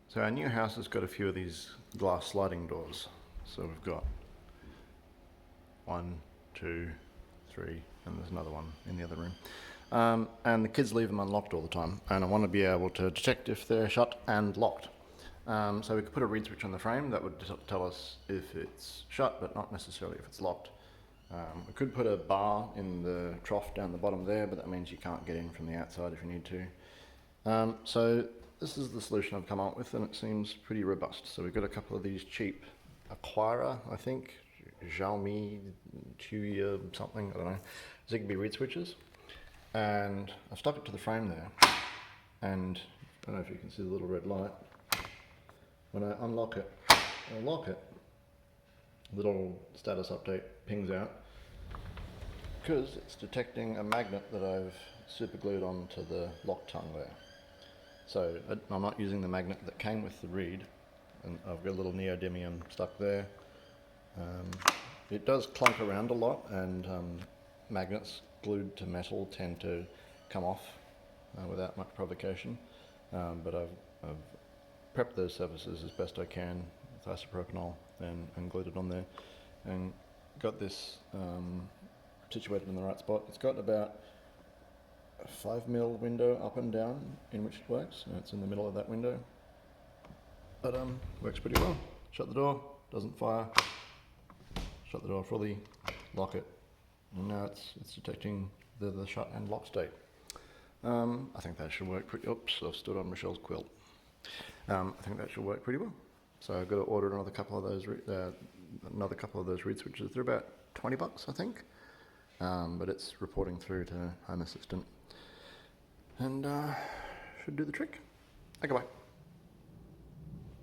So our new house has got a few of these glass sliding doors. So we've got 1, 2, 3, and there's another one in the other room. And the kids leave them unlocked all the time, and I want to be able to detect if they're shut and locked. So we could put a reed switch on the frame that would tell us if it's shut, but not necessarily if it's locked. We could put a bar in the trough down the bottom there, but that means you can't get in from the outside if you need to. So this is the solution I've come up with, and it seems pretty robust. So we've got a couple of these cheap Acquira, I think, Xiaomi, Tuya, something, I don't know, Zigbee reed switches. And I've stuck it to the frame there, and I don't know if you can see the little red light. When I unlock it or lock it, a little status update pings out because it's detecting a magnet that I've super glued onto the lock tongue there. So I'm not using the magnet that came with the reed, and I've got a little neodymium stuck there. It does clunk around a lot, and magnets glued to metal tend to come off without much provocation, but I've prepped those surfaces as best I can with isopropanol and glued it on there, and got this situated in the right spot. It's got about a 5mm window up and down in which it works, and it's in the middle of that window, but works pretty well. Shut the door, doesn't fire. Shut the door fully, lock it, and now it's detecting the shut and lock state. I think that should work pretty. Oops, I've stood on Michelle's quilt. I think that should work pretty well. So I've got to order another couple of those reed switches. They're about $20, I think, but it's reporting through to Home Assistant, and should do the trick. Okay, bye.